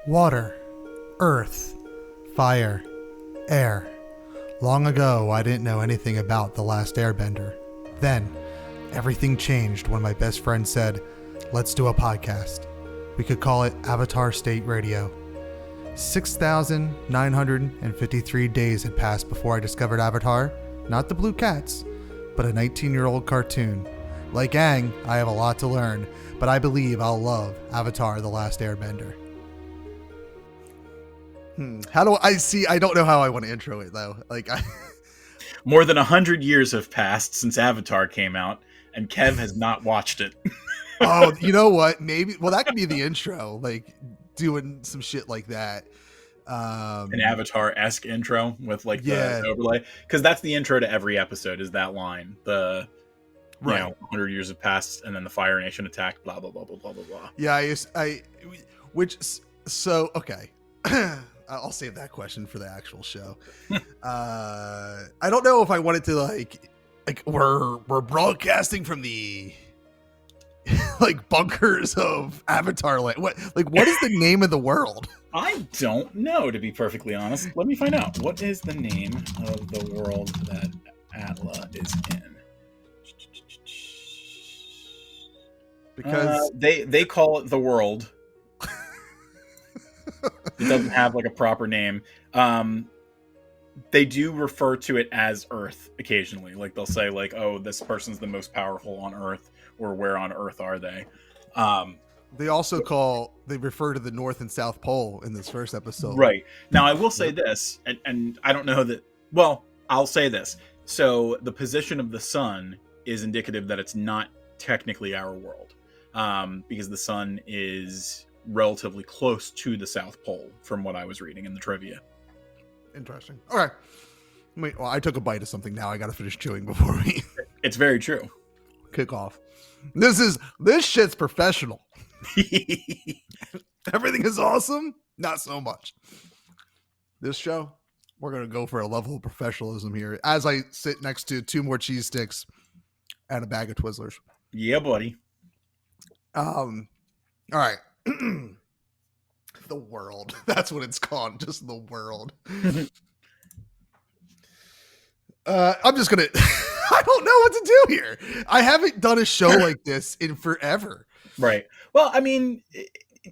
Water, earth, fire, air. Long ago, I didn't know anything about The Last Airbender. Then, everything changed when my best friend said, let's do a podcast. We could call it Avatar State Radio. 6,953 days had passed before I discovered Avatar, not the Blue Cats, but a 19-year-old cartoon. Like Aang, I have a lot to learn, but I believe I'll love Avatar The Last Airbender. How do I see? I don't know how I want to intro it though. More than 100 years have passed since Avatar came out, and Kev has not watched it. Oh, you know what? Maybe. Well, that could be the intro, like doing some shit like that. An Avatar-esque intro with Yeah. the overlay, because that's the intro to every episode. Is that line? The Right. 100 years have passed, and then the Fire Nation attacked. Blah blah blah blah blah blah blah. Yeah. Okay. I'll save that question for the actual show. I don't know if I wanted to like we're broadcasting from the bunkers of Avatar land. What is the name of the world? I don't know, to be perfectly honest. Let me find out. What is the name of the world that Atla is in? Because they call it the world. It doesn't have a proper name. They do refer to it as Earth occasionally. They'll say oh, this person's the most powerful on Earth, or where on Earth are they? they refer to the North and South Pole in this first episode. Right. Now I will say this, and I don't know that. Well, I'll say this. So the position of the sun is indicative that it's not technically our world, because the sun is relatively close to the South Pole, from what I was reading in the trivia. Interesting. All right. Wait, well, I took a bite of something. Now I got to finish chewing before we It's very true. kick off. This shit's professional. Everything is awesome. Not so much. This show, we're going to go for a level of professionalism here as I sit next to 2 more cheese sticks and a bag of Twizzlers. Yeah, buddy. All right. The world. That's what it's called. Just the world. I'm just going to... I don't know what to do here. I haven't done a show like this in forever. Right. Well, I mean,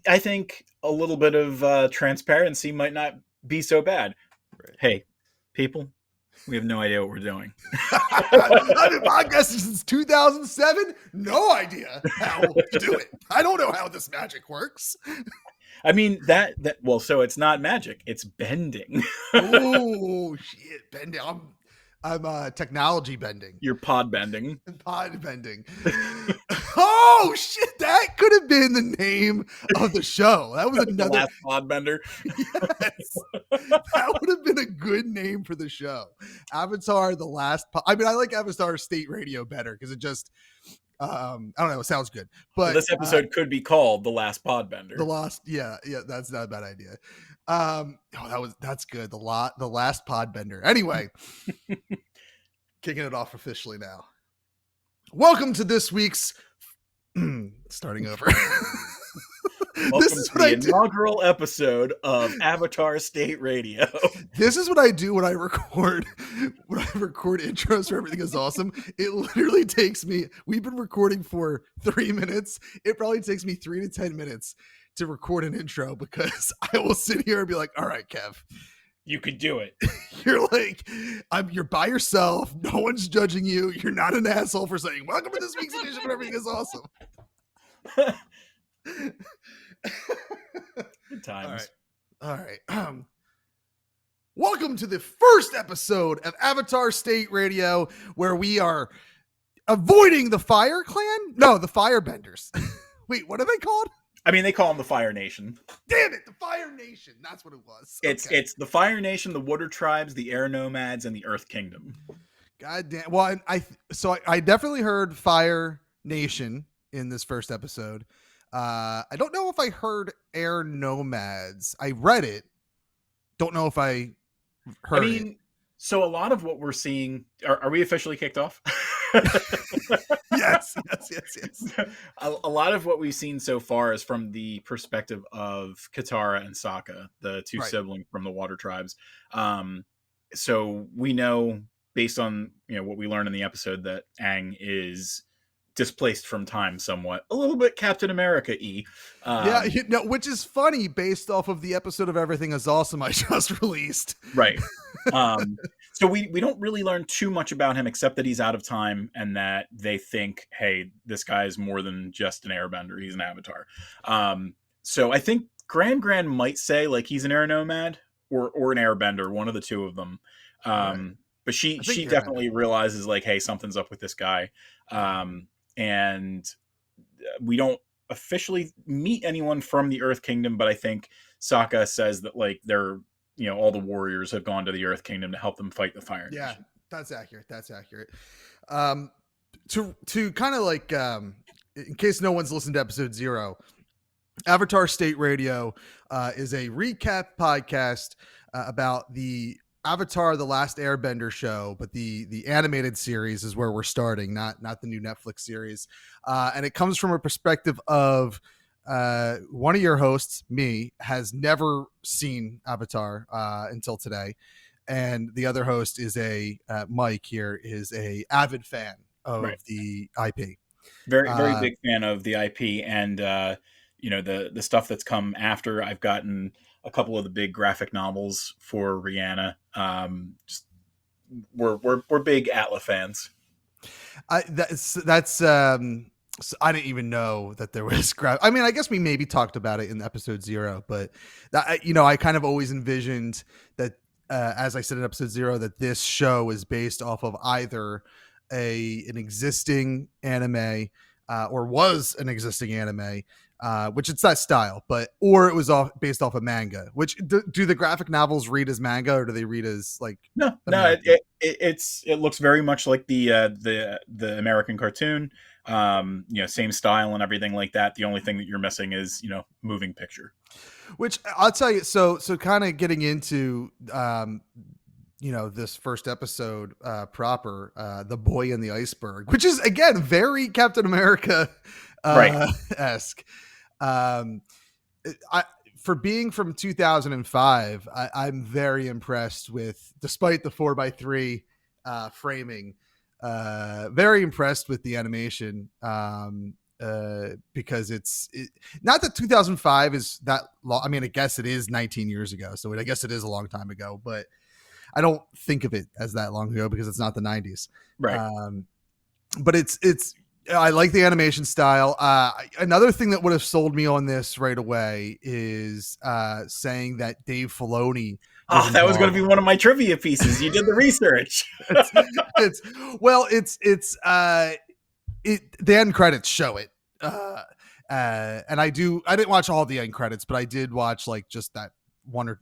I think a little bit of transparency might not be so bad. Right. Hey, people, we have no idea what we're doing. I've been podcasting since 2007. No idea how to do it. I don't know how this magic works. I mean, well, so it's not magic. It's bending. Oh, shit. Bending. I'm technology bending. You're pod bending. Pod bending. Oh shit! That could have been the name of the show. That was another Last Podbender. Yes, that would have been a good name for the show. Avatar: The Last. I mean, I like Avatar State Radio better because it just. I don't know. It sounds good, but well, this episode could be called The Last Podbender. The Last. Yeah. That's not a bad idea. That's good. The Last Podbender. Anyway, kicking it off officially now. Welcome to this week's starting over. This is the inaugural episode of Avatar State Radio. This is what I do when I record intros for Everything Is Awesome. It literally takes me, we've been recording for 3 minutes. It probably takes me 3 to 10 minutes to record an intro because I will sit here and be like, all right, Kev, you could do it. You're you're by yourself. No one's judging you. You're not an asshole for saying, welcome to this week's edition of Everything Is Awesome. Good times. All right. Welcome to the first episode of Avatar State Radio, where we are avoiding the Fire Clan. No, the Firebenders. Wait, what are they called? I mean, they call them the Fire Nation. Damn it, the Fire Nation. That's what it was. It's the Fire Nation, the Water Tribes, the Air Nomads, and the Earth Kingdom. God damn. Well, I definitely heard Fire Nation in this first episode. I don't know if I heard Air Nomads. I read it. Don't know if I heard it. So a lot of what we're seeing, are we officially kicked off? Yes, yes. A lot of what we've seen so far is from the perspective of Katara and Sokka, the two Right. siblings from the Water Tribes. Um, so we know, based on what we learned in the episode, that Aang is displaced from time somewhat, a little bit Captain America-y. Yeah, which is funny based off of the episode of Everything Is Awesome I just released. Right. Um, so we don't really learn too much about him except that he's out of time and that they think, hey, this guy is more than just an airbender. He's an avatar. So I think Gran might say like he's an air nomad or an airbender, one of the two of them. Right. But she I think definitely realizes like, hey, something's up with this guy. And we don't officially meet anyone from the Earth Kingdom, but I think Sokka says that like they're all the warriors have gone to the Earth Kingdom to help them fight the Fire Nation. Yeah, that's accurate. To kind of like in case no one's listened to episode 0, Avatar State Radio is a recap podcast about the Avatar: The Last Airbender show, but the animated series is where we're starting, not the new Netflix series, and it comes from a perspective of one of your hosts, me, has never seen Avatar until today, and the other host is Mike here is a avid fan of the IP. Very big fan of the IP, and the stuff that's come after. I've gotten a couple of the big graphic novels for Rihanna. Just we're big Atla fans. So I didn't even know that there was I mean, I guess we maybe talked about it in episode 0, but I kind of always envisioned that, as I said in episode 0, that this show is based off of either an existing anime or was an existing anime, which it's that style, or it was based off a manga. Which do the graphic novels read as manga, or do they read as like no? It looks very much like the American cartoon. Same style and everything like that. The only thing that you're missing is moving picture. Which I'll tell you. So kind of getting into this first episode proper, the boy in the iceberg, which is again very Captain America esque. For being from 2005, I'm very impressed with, despite the 4:3 framing, very impressed with the animation, because it's not that 2005 is that long. I mean, I guess it is 19 years ago, so I guess it is a long time ago, but I don't think of it as that long ago because it's not the 90s. Right. But it's I like the animation style. Another thing that would have sold me on this right away is saying that Dave Filoni. That was going to be one of my trivia pieces. You did the research. The end credits show it. And I didn't watch all the end credits, but I did watch like just that one or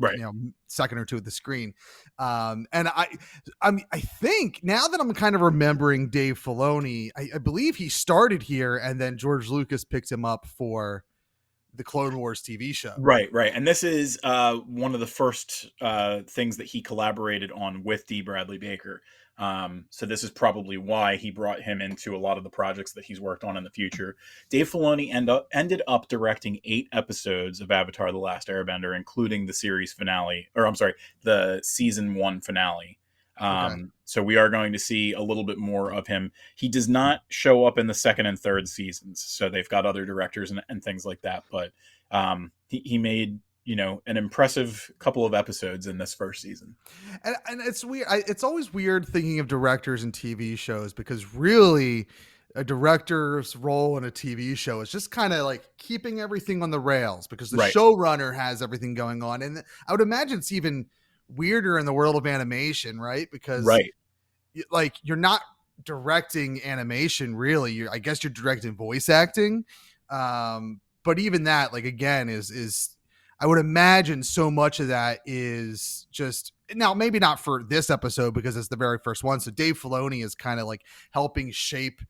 second or two of the screen. And I think now that I'm kind of remembering Dave Filoni, I believe he started here and then George Lucas picked him up for the Clone Wars TV show. Right. And this is one of the first things that he collaborated on with D. Bradley Baker. So this is probably why he brought him into a lot of the projects that he's worked on in the future. Dave Filoni ended up directing 8 episodes of Avatar: The Last Airbender, including the series finale, the season 1 finale. So we are going to see a little bit more of him. He does not show up in the 2nd and 3rd seasons, so they've got other directors and things like that. But he made an impressive couple of episodes in this first season. And it's weird. It's always weird thinking of directors in TV shows, because really a director's role in a TV show is just kind of like keeping everything on the rails, because the showrunner has everything going on. And I would imagine it's even weirder in the world of animation, right? Because like you're not directing animation really. I guess you're directing voice acting. But even that, like, again, is I would imagine so much of that is just, now maybe not for this episode because it's the very first one. So Dave Filoni is kind of like helping shape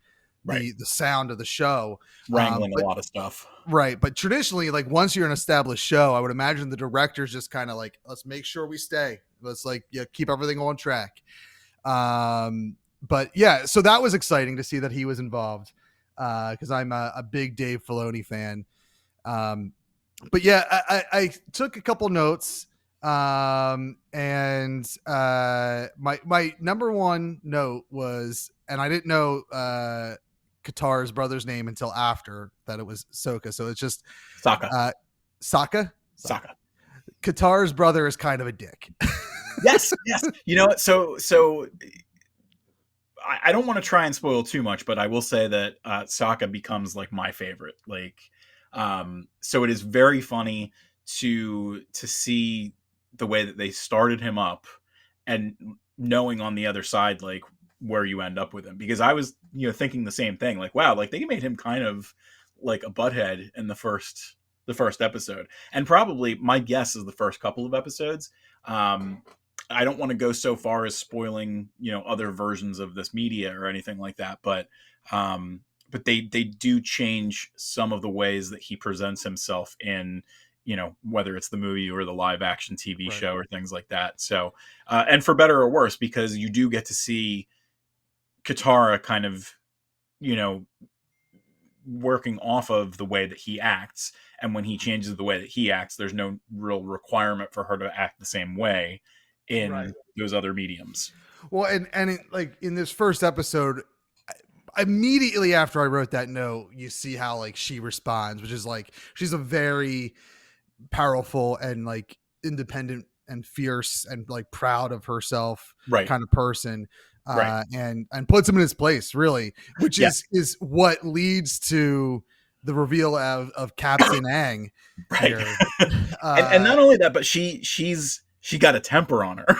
Right. the sound of the show. Wrangling a But lot of stuff. right, but traditionally, like once you're an established show, I would imagine the director's just kind of like, let's make sure we stay. Let's like keep everything on track. But yeah, so that was exciting to see that he was involved because I'm a big Dave Filoni fan. But yeah, I took a couple notes, and my number one note was, and I didn't know Katara's brother's name until after that it was Sokka, so it's just Sokka. Sokka. Sokka. Katara's brother is kind of a dick. Yes. You know what? So I don't want to try and spoil too much, but I will say that Sokka becomes like my favorite. Like, so it is very funny to see the way that they started him up, and knowing on the other side like where you end up with him. Because I was thinking the same thing. Like, wow, like they made him kind of like a butthead in the first episode, and probably my guess is the first couple of episodes. I don't want to go so far as spoiling, other versions of this media or anything like that, but they do change some of the ways that he presents himself in, whether it's the movie or the live action TV Right. show or things like that. So, and for better or worse, because you do get to see Katara kind of, working off of the way that he acts. And when he changes the way that he acts, there's no real requirement for her to act the same way in those other mediums. Well, and like in this first episode, immediately after I wrote that note, you see how like she responds, which is like she's a very powerful and like independent and fierce and like proud of herself kind of person. And puts him in his place, really, which is what leads to the reveal of Captain Aang. Right. And not only that, but she got a temper on her.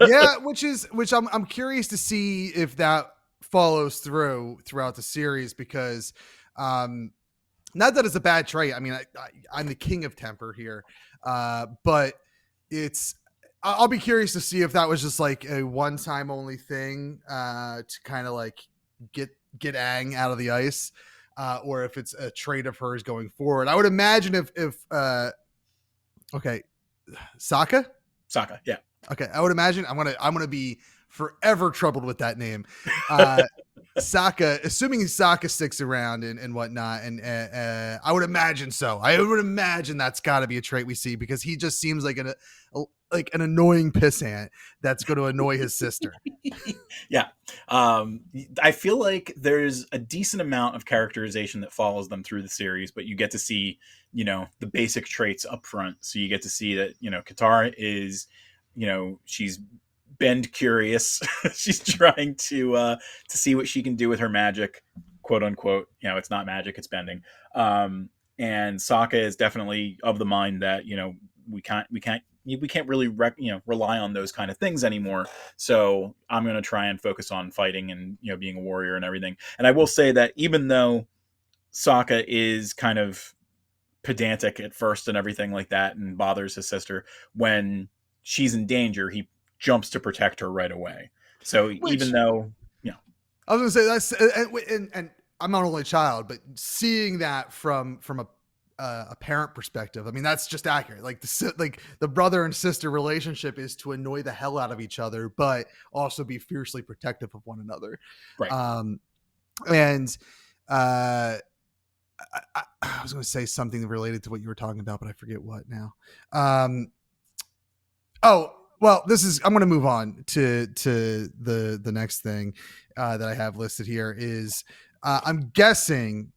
Yeah, which I'm curious to see if that follows throughout the series, because not that it's a bad trait. I mean, I'm the king of temper here, but I'll be curious to see if that was just like a one-time only thing to kind of like get Aang out of the ice, or if it's a trait of hers going forward. I would imagine if okay, Sokka, yeah. Okay, I would imagine I'm gonna be forever troubled with that name. Sokka, assuming Sokka sticks around and whatnot, and I would imagine so. I would imagine that's got to be a trait we see, because he just seems like an annoying pissant that's going to annoy his sister. Yeah, I feel like there's a decent amount of characterization that follows them through the series, but you get to see the basic traits up front. So you get to see that Katara is she's bend curious. She's trying to see what she can do with her magic, quote unquote. It's not magic, it's bending. And Sokka is definitely of the mind that we can't really rely on those kind of things anymore. So I'm going to try and focus on fighting and being a warrior and everything. And I will say that even though Sokka is kind of pedantic at first and everything like that, and bothers his sister, when she's in danger, he jumps to protect her right away. So even though, I was gonna say that's, and I'm not only a child, but seeing that from a parent perspective, I mean, that's just accurate. Like the brother and sister relationship is to annoy the hell out of each other, but also be fiercely protective of one another. Right. And I was going to say something related to what you were talking about, but I forget what now. Oh, well, I'm going to move on to the next thing that I have listed here is I'm guessing,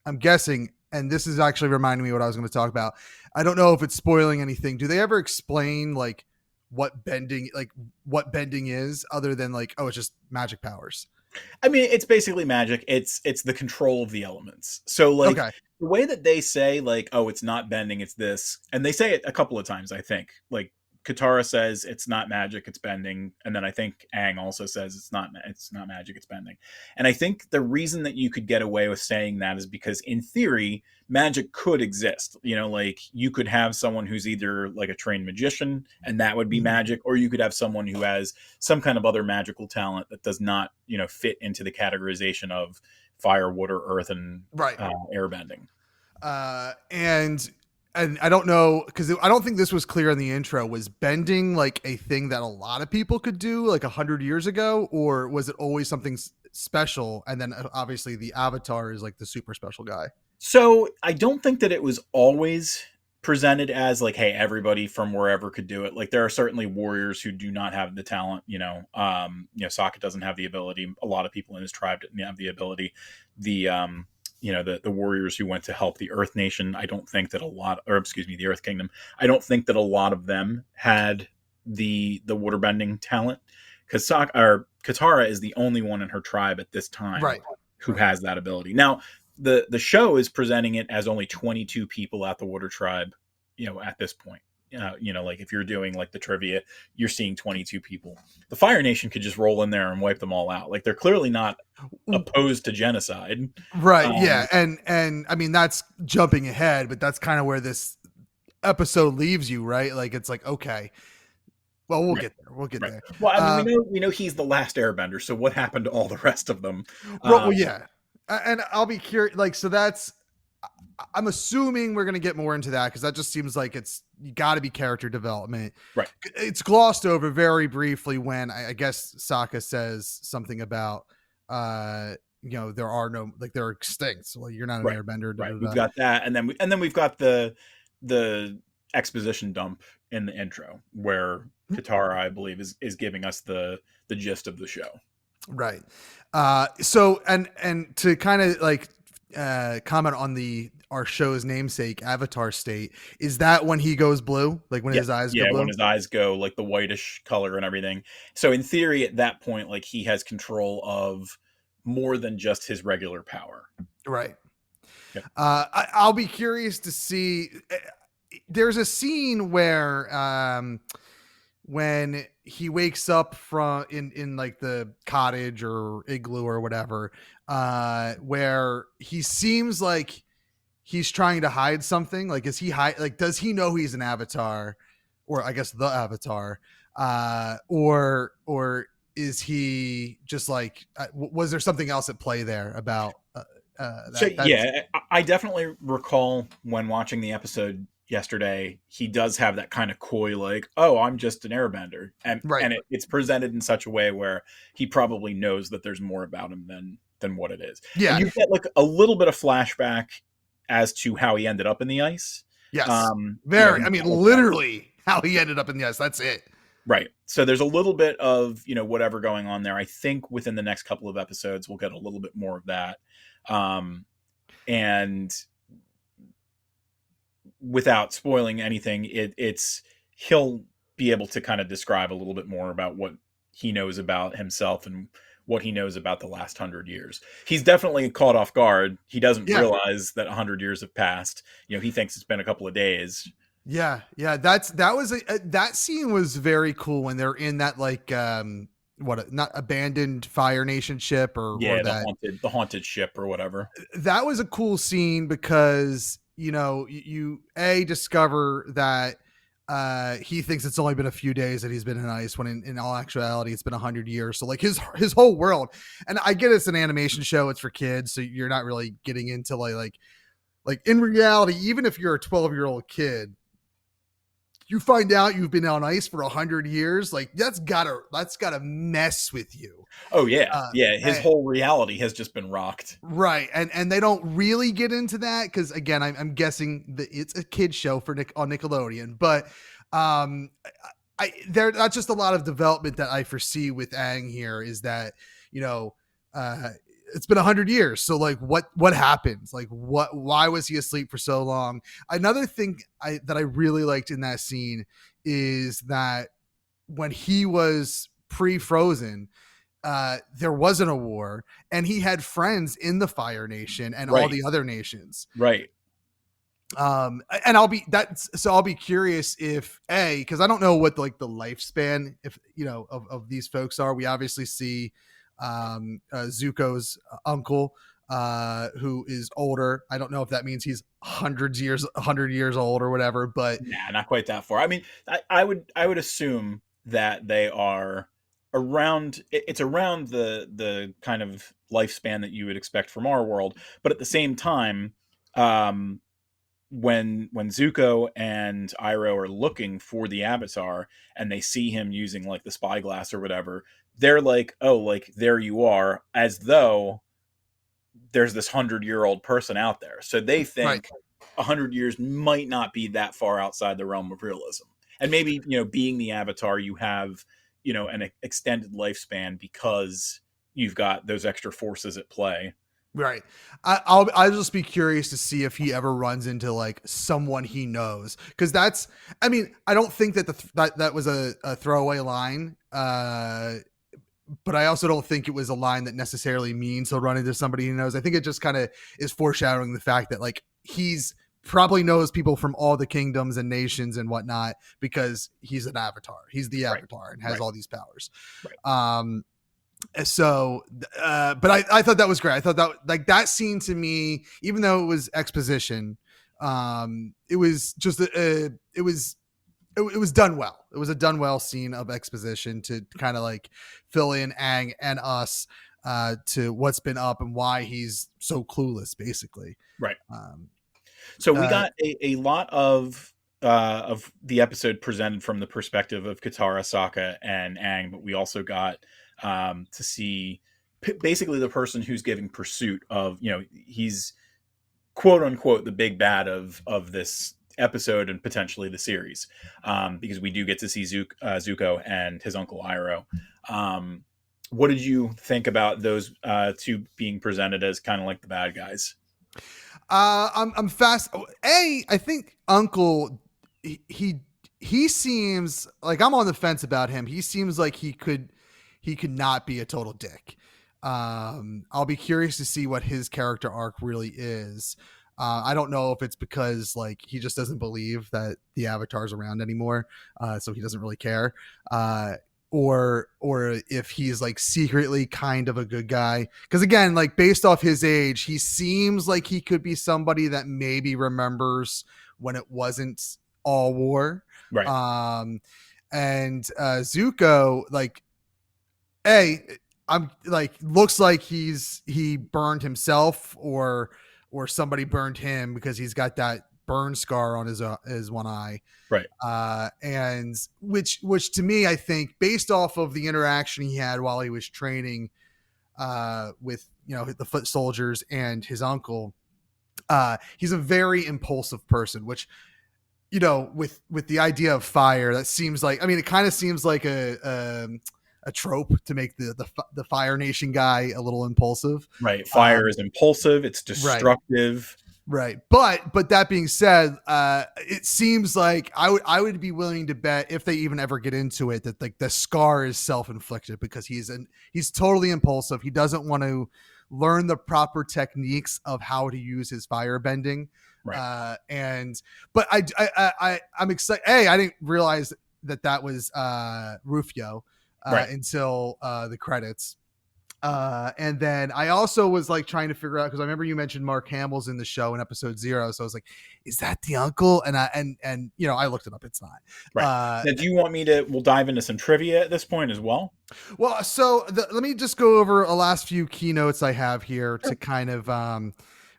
and this is actually reminding me what I was going to talk about. I don't know if it's spoiling anything. Do they ever explain like what bending is, other than like, oh, it's just magic powers? I mean, it's basically magic. It's the control of the elements. So like the way that they say like, oh, it's not bending, it's this, and they say it a couple of times, I think. Like Katara says it's not magic, it's bending, and then I think Aang also says it's not magic, it's bending. And I think the reason that you could get away with saying that is because in theory magic could exist. Like you could have someone who's either like a trained magician and that would be magic, or you could have someone who has some kind of other magical talent that does not fit into the categorization of fire, water, earth, and Right. airbending. And I don't know, because I don't think this was clear in the intro. Was bending like a thing that a lot of people could do like 100 years ago, or was it always something special? And then obviously the Avatar is like the super special guy. So I don't think that it was always presented as like, hey, everybody from wherever could do it. Like there are certainly warriors who do not have the talent. Sokka doesn't have the ability. A lot of people in his tribe didn't have the ability. The warriors who went to help the Earth Nation, I don't think that the Earth Kingdom, I don't think that a lot of them had the waterbending talent, because Katara is the only one in her tribe at this time who has that ability. Now, the show is presenting it as only 22 people at the Water Tribe, at this point. Like if you're doing like the trivia, you're seeing 22 people. The Fire Nation could just roll in there and wipe them all out. Like they're clearly not opposed to genocide. Right. Yeah. And I mean, that's jumping ahead, but that's kind of where this episode leaves you, right? Like, it's like, okay, well, we'll get there. We'll get there. Well, I mean, we know he's the last airbender. So what happened to all the rest of them? Well, yeah. And I'll be curious, like, so I'm assuming we're going to get more into that, because that just seems like you got to be character development. Right. It's glossed over very briefly when I guess Sokka says something about, there are no, like, they're extinct. So like, you're not an airbender. Right. We've got that. And then we've got the exposition dump in the intro where Katara, I believe, is giving us the gist of the show. Right. So and to kind of like comment on our show's namesake, Avatar State, is that when he goes blue, like when his eyes go blue? When his eyes go like the whitish color and everything. So in theory, at that point, like he has control of more than just his regular power. Right. Yeah. I'll be curious to see. There's a scene where when he wakes up from in like the cottage or igloo or whatever, where he seems like he's trying to hide something. Like, does he know he's an avatar, or I guess the avatar, or is he just like, was there something else at play there about I definitely recall when watching the episode yesterday, he does have that kind of coy, like, oh, I'm just an airbender, and it's presented in such a way where he probably knows that there's more about him than what it is. Yeah, and you get like a little bit of flashback as to how he ended up in the ice. Yes, I mean, literally how he ended up in the ice. That's it. Right. So there's a little bit of whatever going on there. I think within the next couple of episodes we'll get a little bit more of that, and without spoiling anything, he'll be able to kind of describe a little bit more about what he knows about himself and what he knows about the last 100 years. He's definitely caught off guard. He doesn't realize that 100 years have passed. He thinks it's been a couple of days. Yeah. That scene was very cool when they're in that like not abandoned Fire Nation ship or the haunted ship or whatever. That was a cool scene because you discover that he thinks it's only been a few days that he's been in ice, when in all actuality it's been 100 years. So like his whole world, and I get it's an animation show, it's for kids, so you're not really getting into like in reality, even if you're a 12-year-old kid, you find out you've been on ice for 100 years, like that's gotta mess with you. Oh yeah. His whole reality has just been rocked. Right. And they don't really get into that, because again, I'm guessing that it's a kid show on Nickelodeon, but that's just a lot of development that I foresee with Aang here, is that it's been 100 years. So like what happens? Like why was he asleep for so long? Another thing that I really liked in that scene is that when he was pre-frozen, there wasn't a war, and he had friends in the Fire Nation and all the other nations. Right. And I'll be curious if because I don't know what like the lifespan of these folks are. We obviously see Zuko's uncle, who is older. I don't know if that means he's 100 years old or whatever, but not quite that far. I mean, I would assume that they are it's around the kind of lifespan that you would expect from our world, but at the same time, um, when Zuko and Iroh are looking for the Avatar and they see him using like the spyglass or whatever, they're like, "Oh, like there you are," as though there's this 100-year-old person out there. So they Right. think 100 years might not be that far outside the realm of realism. And maybe, being the Avatar, you have, an extended lifespan because you've got those extra forces at play. Right. I'll just be curious to see if he ever runs into like someone he knows, because I mean, I don't think that that was a throwaway line. But I also don't think it was a line that necessarily means he'll run into somebody he knows. I think it just kind of is foreshadowing the fact that like he's probably knows people from all the kingdoms and nations and whatnot, because he's an avatar. He's the Right. avatar and has Right. all these powers. Right. So but I thought that was great. I thought that like that scene to me, even though it was exposition, it was just it was done well. It was a done well scene of exposition to kind of like fill in Aang and us to what's been up and why he's so clueless, basically. Right. Um, So we got a lot of the episode presented from the perspective of Katara, Sokka, and Aang, but we also got to see basically the person who's giving pursuit of, he's quote unquote the big bad of this episode and potentially the series, because we do get to see Zuko and his Uncle Iroh. What did you think about those two being presented as kind of like the bad guys? I'm fast. I think Uncle, he seems like, I'm on the fence about him. He seems like he could not be a total dick. I'll be curious to see what his character arc really is. I don't know if it's because like he just doesn't believe that the Avatar's around anymore, so he doesn't really care, or if he's like secretly kind of a good guy. Because again, like based off his age, he seems like he could be somebody that maybe remembers when it wasn't all war. Right. And Zuko, like, I'm like, looks like he burned himself, or somebody burned him, because he's got that burn scar on his one eye. Right. And which to me, I think based off of the interaction he had while he was training with the foot soldiers and his uncle, he's a very impulsive person, which with the idea of fire, that seems like, I mean, it kind of seems like a trope to make the Fire Nation guy a little impulsive. Right. Fire is impulsive. It's destructive. Right. But that being said, it seems like I would be willing to bet, if they even ever get into it, that like the scar is self-inflicted, because he's totally impulsive. He doesn't want to learn the proper techniques of how to use his fire bending. Right. But I'm excited. I didn't realize that was Rufio until the credits. And then I also was like trying to figure out, because I remember you mentioned Mark Hamill's in the show in episode 0, so I was like, is that the uncle? And I looked it up. It's not. Right. Now, do you want me to? We'll dive into some trivia at this point as well. Well, so let me just go over a last few keynotes I have here to kind of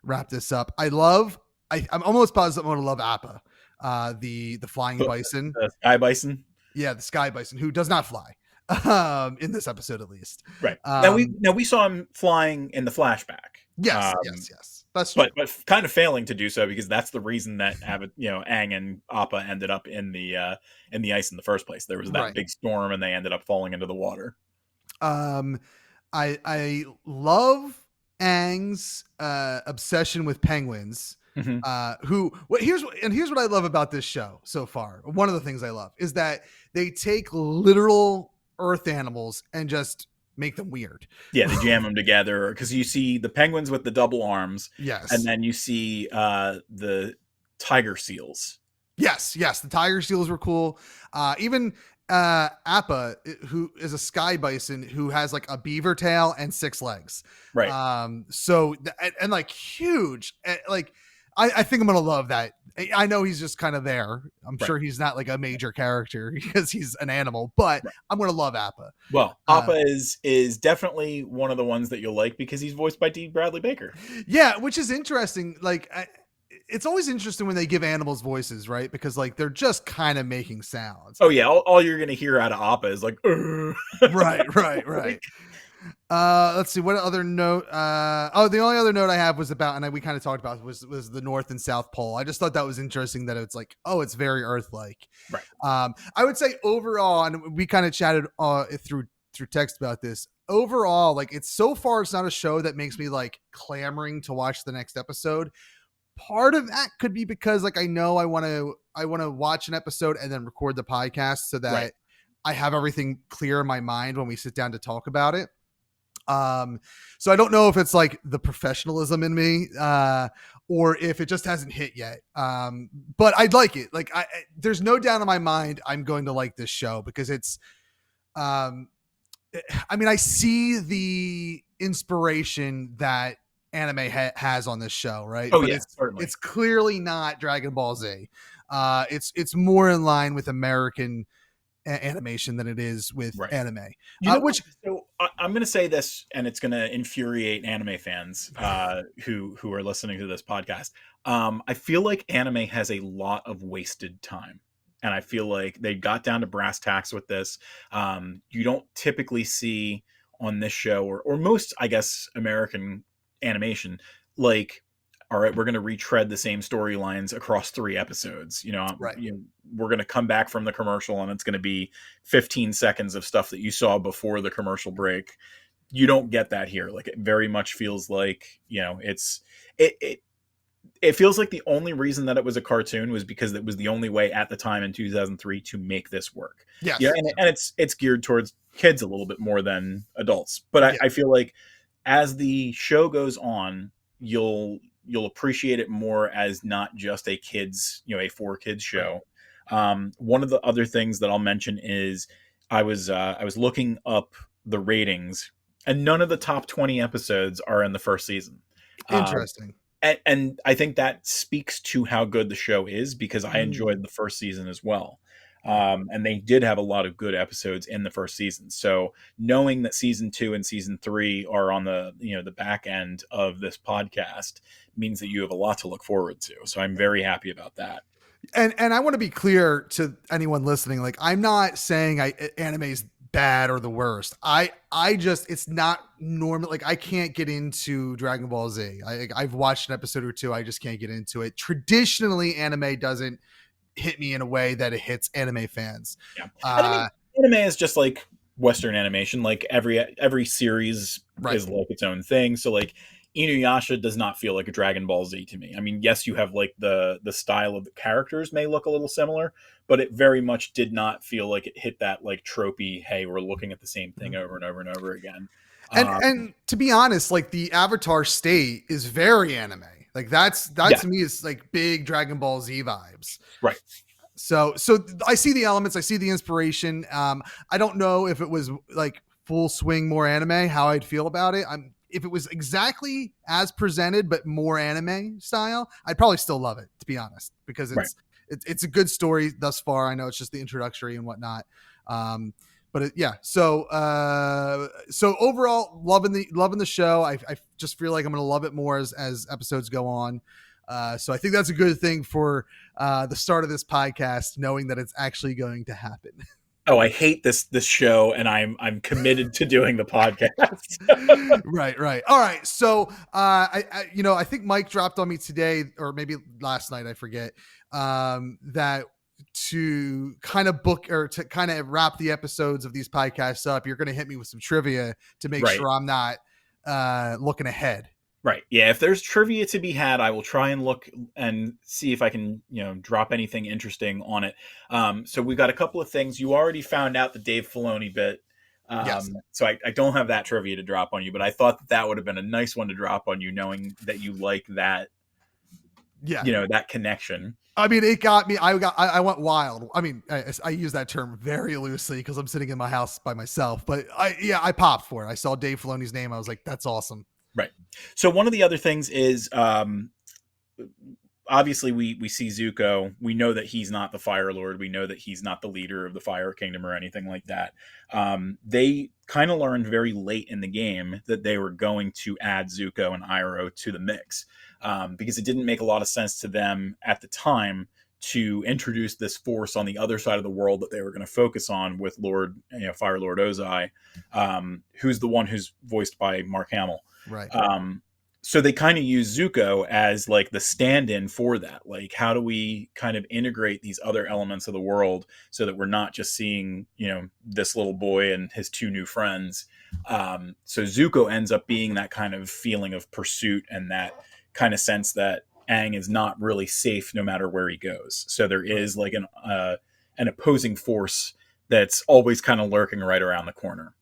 wrap this up. I'm almost positive I'm going to love Appa, the flying bison, the sky bison. Yeah, the sky bison, who does not fly. In this episode, at least. Right. Now we saw him flying in the flashback. Yes. That's true. But kind of failing to do so, because that's the reason that Aang and Appa ended up in the ice in the first place. There was that big storm, and they ended up falling into the water. I love Aang's obsession with penguins. Mm-hmm. Here's what I love about this show so far. One of the things I love is that they take literal earth animals and just make them weird. Yeah, they jam them together, because you see the penguins with the double arms. Yes. And then you see the tiger seals. Yes, the tiger seals were cool. Even Appa, who is a sky bison who has like a beaver tail and 6 legs. Right. So and like huge, like I think I'm gonna love that. I know he's just kind of there. I'm Right. sure he's not like a major character because he's an animal, but Right. I'm gonna love Appa. Well, Appa is definitely one of the ones that you'll like because he's voiced by D. Bradley Baker. Yeah, which is interesting. Like, it's always interesting when they give animals voices, right? Because like they're just kind of making sounds. Oh yeah, all you're gonna hear out of Appa is like, Right. Let's see what other note. The only other note I have was about, and we kind of talked about was the North and South Pole. I just thought that was interesting that it's like, oh, it's very Earth-like. Right. I would say overall, and we kind of chatted through text about this. Overall, like it's so far, it's not a show that makes me like clamoring to watch the next episode. Part of that could be because like I know I want to watch an episode and then record the podcast so that I have everything clear in my mind when we sit down to talk about it. So I don't know if it's like the professionalism in me, or if it just hasn't hit yet. But I'd like it. Like there's no doubt in my mind I'm going to like this show because it's, I mean, I see the inspiration that anime has on this show, right? Oh but yeah, certainly. it's clearly not Dragon Ball Z. It's more in line with American animation than it is with anime. So I'm going to say this, and it's going to infuriate anime fans who are listening to this podcast. I feel like anime has a lot of wasted time, and I feel like they got down to brass tacks with this. You don't typically see on this show or most, I guess, American animation, like, all right, we're going to retread the same storylines across 3 episodes. We're going to come back from the commercial and it's going to be 15 seconds of stuff that you saw before the commercial break. You don't get that here. Like, it very much feels like, it feels like the only reason that it was a cartoon was because it was the only way at the time in 2003 to make this work. Yes. Yeah. And it's geared towards kids a little bit more than adults. But I feel like as the show goes on, you'll appreciate it more as not just a kids, a for kids show. One of the other things that I'll mention is I was looking up the ratings, and none of the top 20 episodes are in the first season. Interesting. And I think that speaks to how good the show is because I enjoyed the first season as well. And they did have a lot of good episodes in the first season. So knowing that season 2 and season 3 are on the, the back end of this podcast means that you have a lot to look forward to. So I'm very happy about that. And I want to be clear to anyone listening. Like, I'm not saying anime's bad or the worst. I just, it's not normal. Like, I can't get into Dragon Ball Z. I've watched an episode or two. I just can't get into it. Traditionally, anime doesn't hit me in a way that it hits anime fans. Yeah. I mean, anime is just like Western animation. Like every series is like its own thing. So like Inuyasha does not feel like a Dragon Ball Z to me. I mean, yes, you have like the style of the characters may look a little similar, but it very much did not feel like it hit that like tropey, hey, we're looking at the same thing over and over and over again. And to be honest, like the Avatar state is very anime. Like that to me is like big Dragon Ball Z vibes. Right. So I see the elements, I see the inspiration. I don't know if it was like full swing more anime, how I'd feel about it. If it was exactly as presented but more anime style, I'd probably still love it, to be honest, because it's a good story thus far. I know it's just the introductory and whatnot. So overall, loving the show. I just feel like I'm going to love it more as episodes go on. So I think that's a good thing for the start of this podcast, knowing that it's actually going to happen. Oh, I hate this show, and I'm committed to doing the podcast. Right. All right. So I think Mike dropped on me today, or maybe last night, I forget, that to kind of book or to kind of wrap the episodes of these podcasts up, you're going to hit me with some trivia to make sure I'm not looking ahead. Right. Yeah. If there's trivia to be had, I will try and look and see if I can, drop anything interesting on it. So we've got a couple of things. You already found out the Dave Filoni bit. Yes. So I don't have that trivia to drop on you, but I thought that would have been a nice one to drop on you, knowing that you like that. Yeah. That connection. I mean, it got me. I went wild. I mean, I use that term very loosely because I'm sitting in my house by myself. But I popped for it. I saw Dave Filoni's name. I was like, that's awesome. Right. So one of the other things is obviously we see Zuko. We know that he's not the Fire Lord. We know that he's not the leader of the Fire Kingdom or anything like that. They kind of learned very late in the game that they were going to add Zuko and Iroh to the mix, because it didn't make a lot of sense to them at the time to introduce this force on the other side of the world that they were going to focus on with Fire Lord Ozai, who's the one who's voiced by Mark Hamill. Right. So they kind of use Zuko as like the stand-in for that. Like, how do we kind of integrate these other elements of the world so that we're not just seeing, this little boy and his two new friends. So Zuko ends up being that kind of feeling of pursuit and that kind of sense that Aang is not really safe no matter where he goes. So there is like an opposing force that's always kind of lurking right around the corner.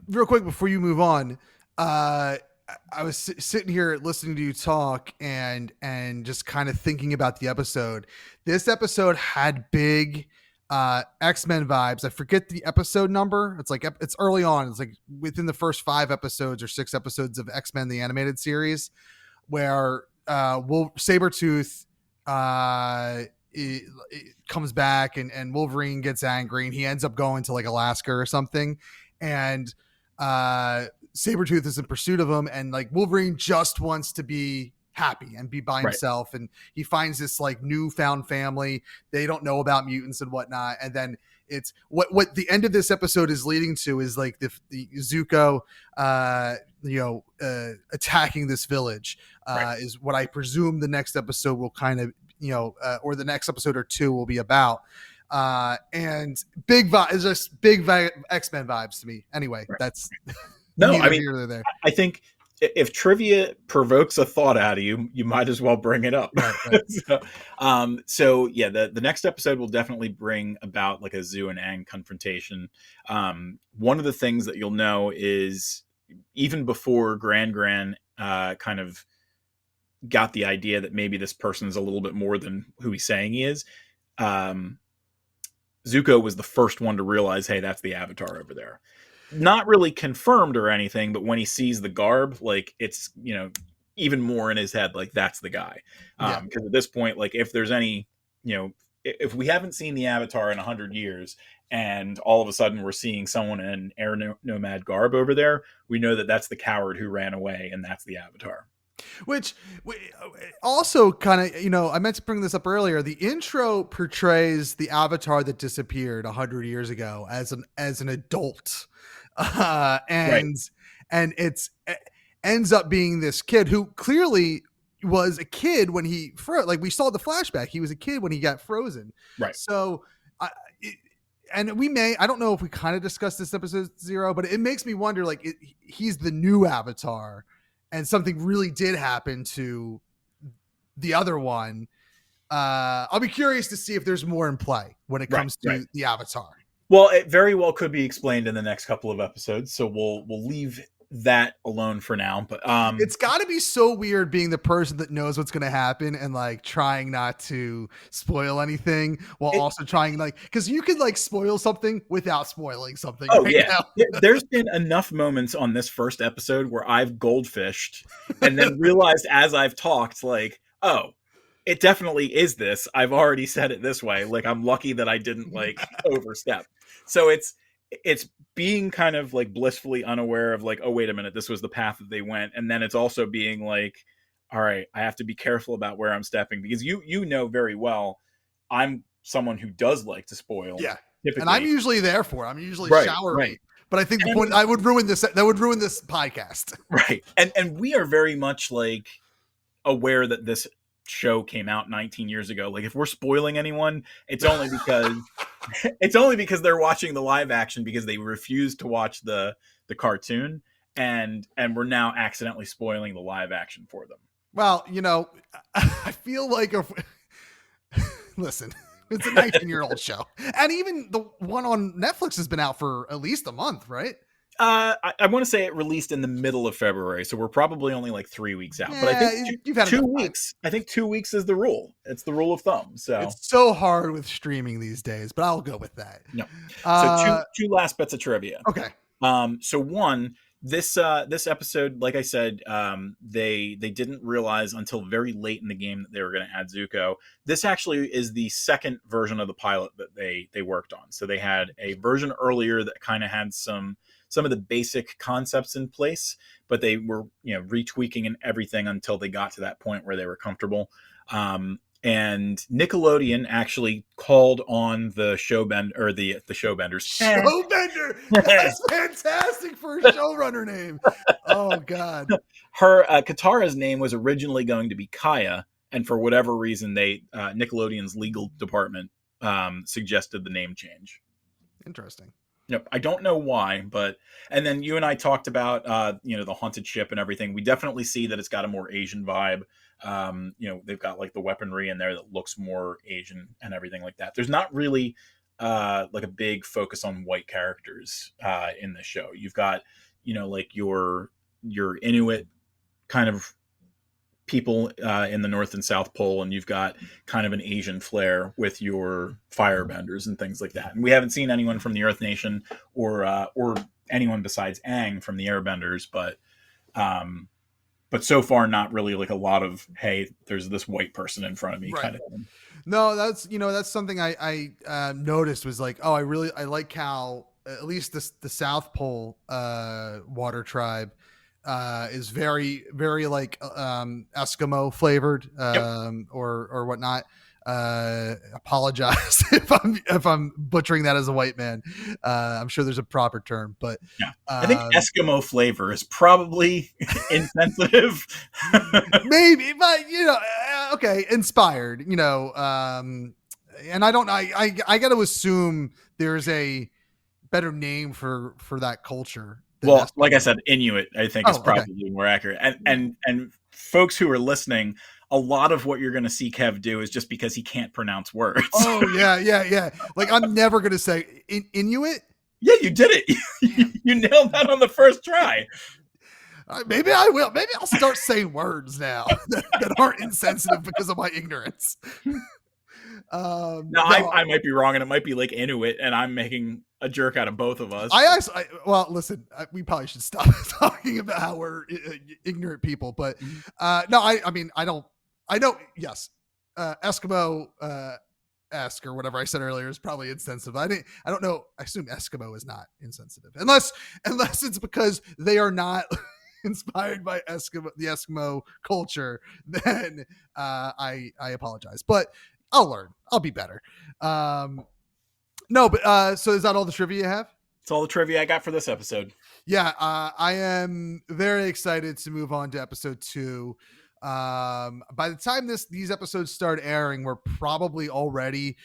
Real quick before you move on, I was sitting here listening to you talk and just kind of thinking about the episode. This episode had big X-Men vibes. I forget the episode number. It's early on. It's like within the first 5 episodes or 6 episodes of X-Men the animated series, where Sabretooth it comes back and Wolverine gets angry and he ends up going to like Alaska or something, and Sabretooth is in pursuit of him, and like Wolverine just wants to be happy and be by himself, and he finds this like newfound family. They don't know about mutants and whatnot, and then it's what the end of this episode is leading to is like the Zuko attacking this village is what I presume the next episode will kind of or the next episode or 2 will be about. And big is just big X-Men vibes to me. Anyway, that's no, I mean, I think if trivia provokes a thought out of you, you might as well bring it up. Right. So yeah, the next episode will definitely bring about like a Zu and Aang confrontation. One of the things that you'll know is even before Gran kind of got the idea that maybe this person is a little bit more than who he's saying he is, Zuko was the first one to realize, hey, that's the Avatar over there. Not really confirmed or anything, but when he sees the garb, like it's, even more in his head, like that's the guy. Because at this point, like if there's any, if we haven't seen the Avatar in 100 years and all of a sudden we're seeing someone in an air nomad garb over there, we know that that's the coward who ran away and that's the Avatar. Which also kind of, I meant to bring this up earlier. The intro portrays the Avatar that disappeared 100 years ago as an adult. And it's ends up being this kid who clearly was a kid when he like we saw the flashback. He was a kid when he got frozen. Right. So, and I don't know if we kind of discussed this episode 0, but it makes me wonder, like he's the new Avatar and something really did happen to the other one. I'll be curious to see if there's more in play when it comes to the Avatar. Well, it very well could be explained in the next couple of episodes, so we'll leave that alone for now. But it's got to be so weird being the person that knows what's going to happen and like trying not to spoil anything while also trying because you could like spoil something without spoiling something. Oh yeah, there's been enough moments on this first episode where I've goldfished and then realized as I've talked, like, oh, it definitely is this. I've already said it this way. Like, I'm lucky that I didn't like overstep. So it's being kind of like blissfully unaware of like, oh, wait a minute, this was the path that they went. And then it's also being like, all right, I have to be careful about where I'm stepping because you know very well I'm someone who does like to spoil. Yeah. Typically. And I'm usually there for it. I'm usually showering. Right. But I think the point that would ruin this podcast. Right. And we are very much like aware that this show came out 19 years ago. Like if we're spoiling anyone, it's only because they're watching the live action because they refused to watch the cartoon and we're now accidentally spoiling the live action for them. Well, I feel like listen, it's a 19-year-old show. And even the one on Netflix has been out for at least a month, right? I want to say it released in the middle of February, so we're probably only like 3 weeks out. Yeah, but I think you've had 2 weeks. I think 2 weeks is the rule. It's the rule of thumb. So it's so hard with streaming these days, but I'll go with that. No. So two last bits of trivia. Okay. So one, This episode, like I said, they didn't realize until very late in the game that they were going to add Zuko. This actually is the second version of the pilot that they worked on. So they had a version earlier that kind of had some of the basic concepts in place, but they were retweaking and everything until they got to that point where they were comfortable. And Nickelodeon actually called on the showbenders. Showbender. That's fantastic for a showrunner name. Oh God. Her Katara's name was originally going to be Kaya, and for whatever reason, Nickelodeon's legal department suggested the name change. Interesting. Yep, I don't know why, and then you and I talked about the haunted ship and everything. We definitely see that it's got a more Asian vibe. They've got like the weaponry in there that looks more Asian and everything like that. There's not really like a big focus on white characters in the show. You've got like your Inuit kind of people in the North and South Pole, and you've got kind of an Asian flair with your firebenders and things like that. And we haven't seen anyone from the Earth Nation or anyone besides Aang from the Airbenders, but so far not really like a lot of, hey, there's this white person in front of me, right, kind of thing. No, that's something I noticed was like, I like how at least the South Pole water tribe is very, very like Eskimo flavored or whatnot. Apologize if I'm butchering that as a white man. I'm sure there's a proper term, but yeah. I think Eskimo flavor is probably insensitive. Maybe, but okay, inspired. And I don't. I got to assume there's a better name for that culture. Well, like I said, Inuit, I think is probably more accurate. And folks who are listening, a lot of what you're going to see Kev do is just because he can't pronounce words. Oh, yeah. Like, I'm never going to say Inuit. Yeah, you did it. You nailed that on the first try. Maybe I will. Maybe I'll start saying words now that aren't insensitive because of my ignorance. I might be wrong, and it might be like Inuit, and I'm making a jerk out of both of us. Listen, we probably should stop talking about how we're ignorant people, but no, I mean, I know, yes, Eskimo esque or whatever I said earlier is probably insensitive. I don't know. I assume Eskimo is not insensitive, unless it's because they are not inspired by the Eskimo culture. Then I apologize, but I'll learn. I'll be better. No, but so is that all the trivia you have? It's all the trivia I got for this episode. Yeah, I am very excited to move on to episode 2. By the time these episodes start airing, we're probably already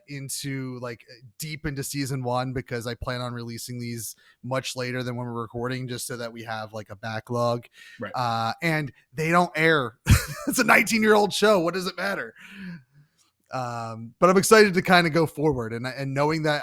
into like deep into season 1, because I plan on releasing these much later than when we're recording, just so that we have like a backlog. Right. And they don't air. It's a 19-year-old show. What does it matter? But I'm excited to kind of go forward and knowing that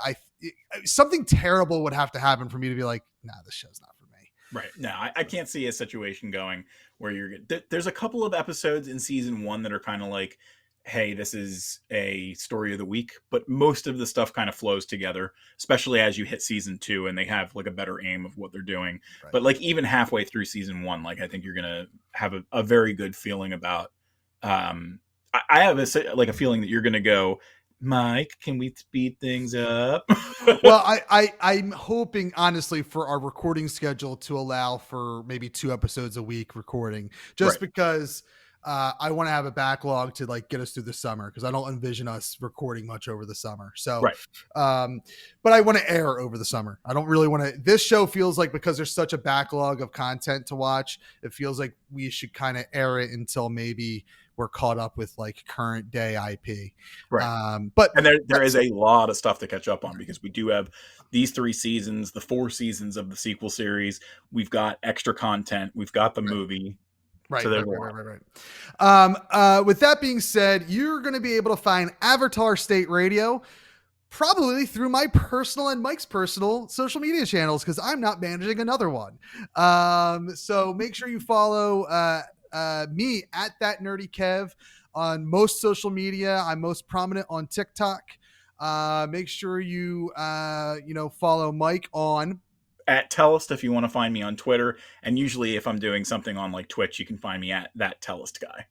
something terrible would have to happen for me to be like, nah, this show's not for me. Right. No, I can't see a situation going where there's a couple of episodes in season 1 that are kind of like, hey, this is a story of the week, but most of the stuff kind of flows together, especially as you hit season 2 and they have like a better aim of what they're doing. Right. But like even halfway through season 1, like I think you're going to have a very good feeling about, I have a feeling that you're going to go, Mike, can we speed things up? Well, I'm hoping, honestly, for our recording schedule to allow for maybe 2 episodes a week recording, just because I want to have a backlog to like get us through the summer, because I don't envision us recording much over the summer. So, but I want to air over the summer. I don't really want to. This show feels like, because there's such a backlog of content to watch, it feels like we should kind of air it until maybe we're caught up with like current day IP. Right. And there is a lot of stuff to catch up on, because we do have these 3 seasons, the 4 seasons of the sequel series. We've got extra content. We've got the movie. Right. So right. With that being said, you're going to be able to find Avatar State Radio probably through my personal and Mike's personal social media channels, because I'm not managing another one. So make sure you follow me at That Nerdy Kev on most social media. I'm most prominent on TikTok. Make sure you follow Mike on at Tellist if you want to find me on Twitter. And usually if I'm doing something on like Twitch, you can find me at that Tellist guy.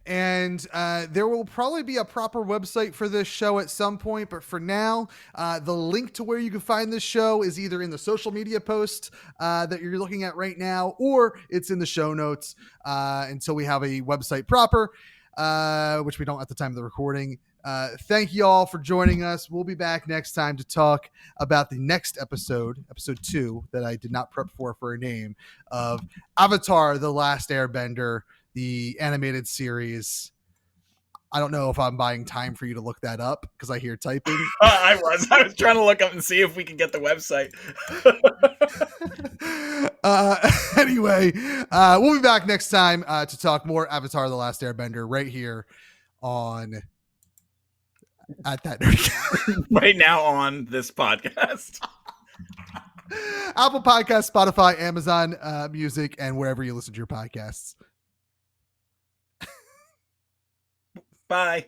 And there will probably be a proper website for this show at some point, but for now, the link to where you can find this show is either in the social media post that you're looking at right now, or it's in the show notes until we have a website proper, which we don't at the time of the recording. Thank you all for joining us. We'll be back next time to talk about the next episode 2, that I did not prep for a name, of Avatar: The Last Airbender, the animated series. I don't know if I'm buying time for you to look that up because I hear typing. I was trying to look up and see if we can get the website. Anyway, we'll be back next time to talk more Avatar: The Last Airbender right here on At That Nerd. Right now on this podcast. Apple Podcasts, Spotify, Amazon Music, and wherever you listen to your podcasts. Bye.